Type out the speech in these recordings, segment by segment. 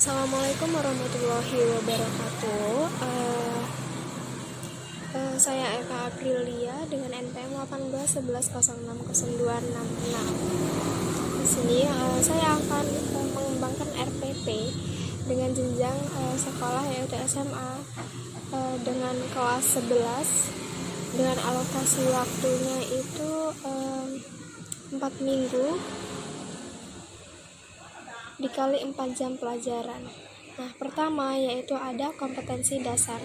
Assalamualaikum warahmatullahi wabarakatuh. Saya Eka Aprilia dengan NPM 1811060266. Di sini saya akan mengembangkan RPP dengan jenjang sekolah yaitu SMA dengan kelas 11 dengan alokasi waktunya itu 4 minggu dikali 4 jam pelajaran. Nah, pertama yaitu ada kompetensi dasar.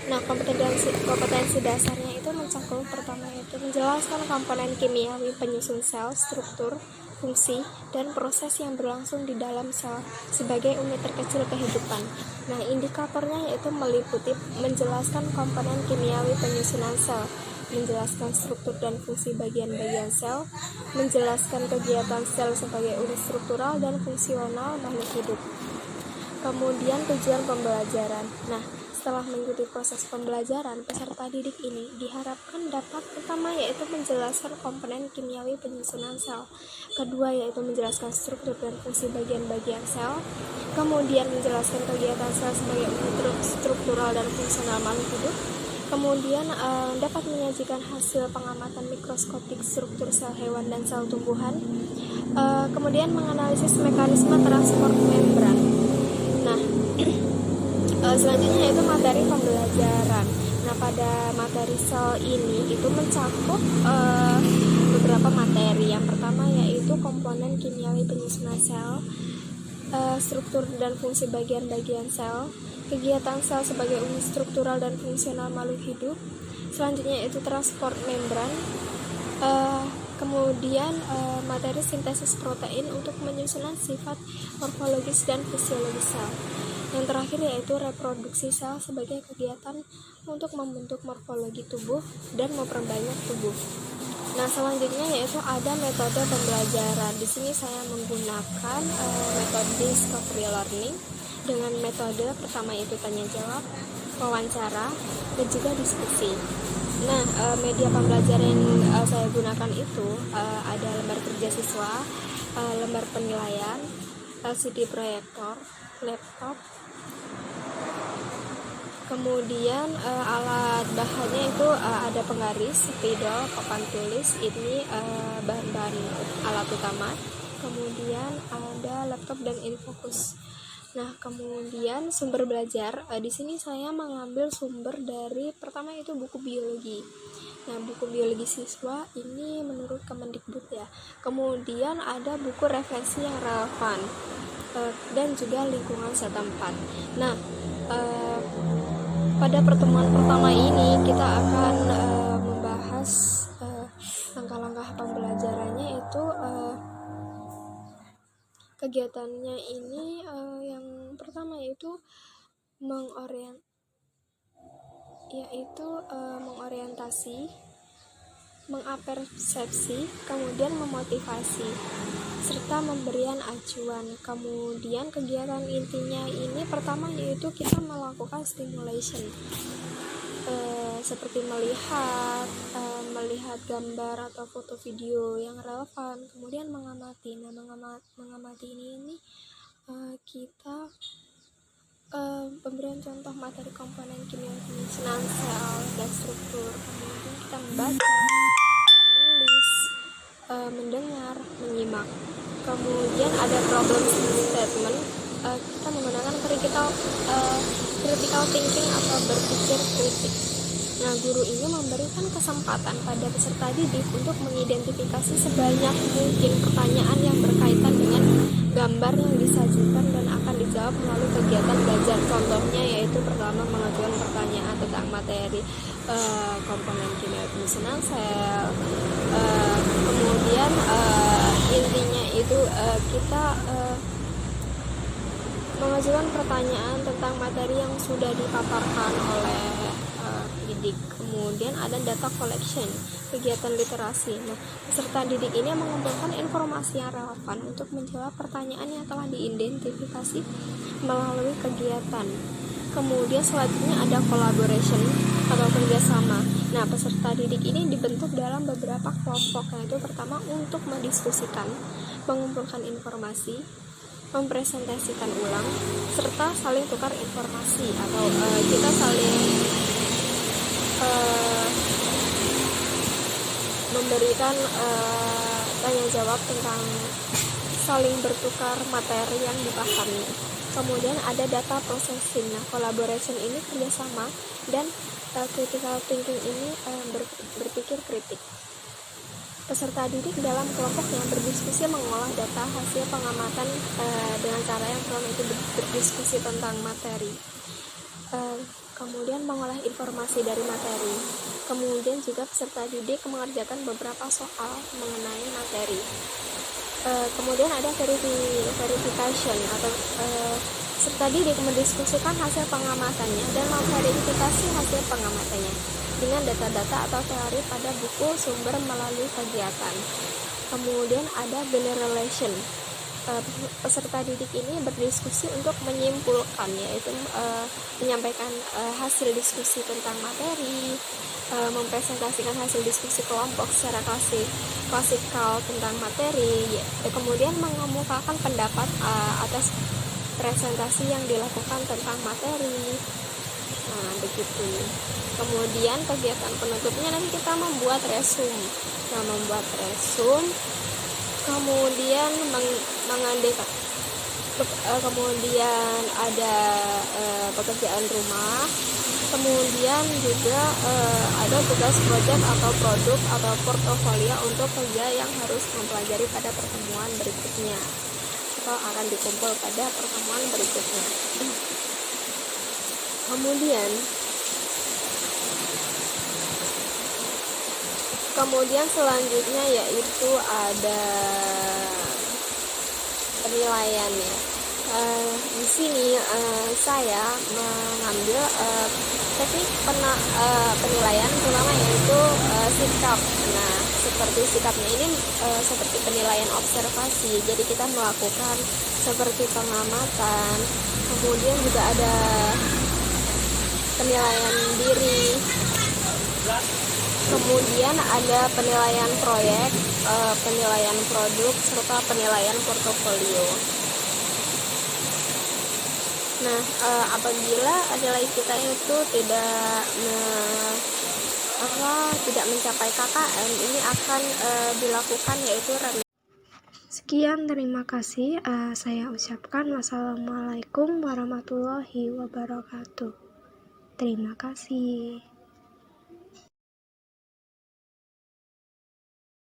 Nah, kompetensi dasarnya itu mencakup pertama yaitu menjelaskan komponen kimiawi penyusun sel, struktur, fungsi, dan proses yang berlangsung di dalam sel sebagai unit terkecil kehidupan. Nah, indikatornya yaitu meliputi menjelaskan komponen kimiawi penyusunan sel, menjelaskan struktur dan fungsi bagian-bagian sel, menjelaskan kegiatan sel sebagai unit struktural dan fungsional makhluk hidup. Kemudian tujuan pembelajaran. Nah, setelah mengikuti proses pembelajaran, peserta didik ini diharapkan dapat pertama yaitu menjelaskan komponen kimiawi penyusunan sel, kedua yaitu menjelaskan struktur dan fungsi bagian-bagian sel, kemudian menjelaskan kegiatan sel sebagai unit struktural dan fungsional makhluk hidup, kemudian dapat menyajikan hasil pengamatan mikroskopik struktur sel hewan dan sel tumbuhan, kemudian menganalisis mekanisme transport membran. Nah, selanjutnya itu materi pembelajaran. Nah, pada materi sel ini itu mencakup beberapa materi. Yang pertama yaitu komponen kimiawi penyusunan sel, struktur dan fungsi bagian-bagian sel, kegiatan sel sebagai unit struktural dan fungsional makhluk hidup. Selanjutnya itu transport membran. Kemudian materi sintesis protein untuk penyusunan sifat morfologis dan fisiologis sel. Yang terakhir yaitu reproduksi sel sebagai kegiatan untuk membentuk morfologi tubuh dan memperbanyak tubuh. Nah, selanjutnya yaitu ada metode pembelajaran. Di sini saya menggunakan metode discovery learning dengan metode pertama yaitu tanya jawab, wawancara, dan juga diskusi. Nah, media pembelajaran yang saya gunakan itu ada lembar kerja siswa, lembar penilaian, LCD proyektor, laptop, kemudian alat bahannya itu ada penggaris, spidol, papan tulis, ini bahan-bahan alat utama, kemudian ada laptop dan infocus. Nah, kemudian sumber belajar, di sini saya mengambil sumber dari pertama itu buku biologi. Nah, buku biologi siswa ini menurut Kemendikbud ya. Kemudian ada buku referensi yang relevan dan juga lingkungan setempat. Nah, pada pertemuan pertama ini kita akan membahas langkah-langkah pembelajarannya itu kegiatannya ini yang pertama yaitu mengorientasi, mengapersepsi, kemudian memotivasi, serta memberian acuan. Kemudian kegiatan intinya ini pertama yaitu kita melakukan stimulation, seperti melihat gambar atau foto video yang relevan, kemudian mengamati. Nah, mengamati ini kita pemberian contoh materi komponen kimia penyusunan sel dan struktur, kemudian kita membaca, menulis, mendengar, menyimak. Kemudian ada problem statement, kita menggunakan critical thinking atau berpikir kritik. Nah, guru ini memberikan kesempatan pada peserta didik untuk mengidentifikasi sebanyak mungkin pertanyaan yang berkaitan dengan gambar yang disajikan dan akan dijawab melalui kegiatan belajar. Contohnya yaitu pertama mengajukan pertanyaan tentang materi komponen kimia penyusunan sel. Kemudian intinya itu kita mengajukan pertanyaan tentang materi yang sudah dipaparkan oleh didik. Kemudian ada data collection, kegiatan literasi. Nah, peserta didik ini mengumpulkan informasi yang relevan untuk menjawab pertanyaan yang telah diidentifikasi melalui kegiatan. Kemudian selanjutnya ada collaboration atau kerjasama. Nah, peserta didik ini dibentuk dalam beberapa kelompok, yaitu pertama untuk mendiskusikan, mengumpulkan informasi, mempresentasikan ulang, serta saling tukar informasi atau kita saling memberikan tanya jawab tentang saling bertukar materi yang dipahami. Kemudian ada data processing. Nah, collaboration ini kerjasama, dan critical thinking ini berpikir kritik. Peserta didik dalam kelompoknya berdiskusi mengolah data hasil pengamatan dengan cara yang pertama itu berdiskusi tentang materi. Kemudian mengolah informasi dari materi. Kemudian juga peserta didik mengerjakan beberapa soal mengenai materi. Kemudian ada verification atau peserta didik mendiskusikan hasil pengamatannya dan memverifikasi hasil pengamatannya dengan data-data atau teori pada buku sumber melalui kegiatan. Kemudian ada generalization. Peserta didik ini berdiskusi untuk menyimpulkan, yaitu menyampaikan hasil diskusi tentang materi, mempresentasikan hasil diskusi kelompok secara klasikal tentang materi, kemudian mengemukakan pendapat atas presentasi yang dilakukan tentang materi. Nah, begitu. Kemudian kegiatan penutupnya nanti kita membuat resume. Nah, membuat resume, kemudian mengandaikan, kemudian ada pekerjaan rumah, kemudian juga ada tugas proyek atau produk atau portofolio untuk kerja yang harus mempelajari pada pertemuan berikutnya atau akan dikumpul pada pertemuan berikutnya. Kemudian selanjutnya yaitu ada penilaian ya. Di sini saya mengambil teknik penilaian terutama yaitu sikap. Nah, seperti sikapnya ini seperti penilaian observasi. Jadi kita melakukan seperti pengamatan. Kemudian juga ada penilaian diri. Kemudian ada penilaian proyek, penilaian produk, serta penilaian portofolio. Nah, apabila nilai kita itu tidak mencapai KKM, ini akan dilakukan yaitu revisi. Sekian, terima kasih. Saya ucapkan wassalamualaikum warahmatullahi wabarakatuh. Terima kasih.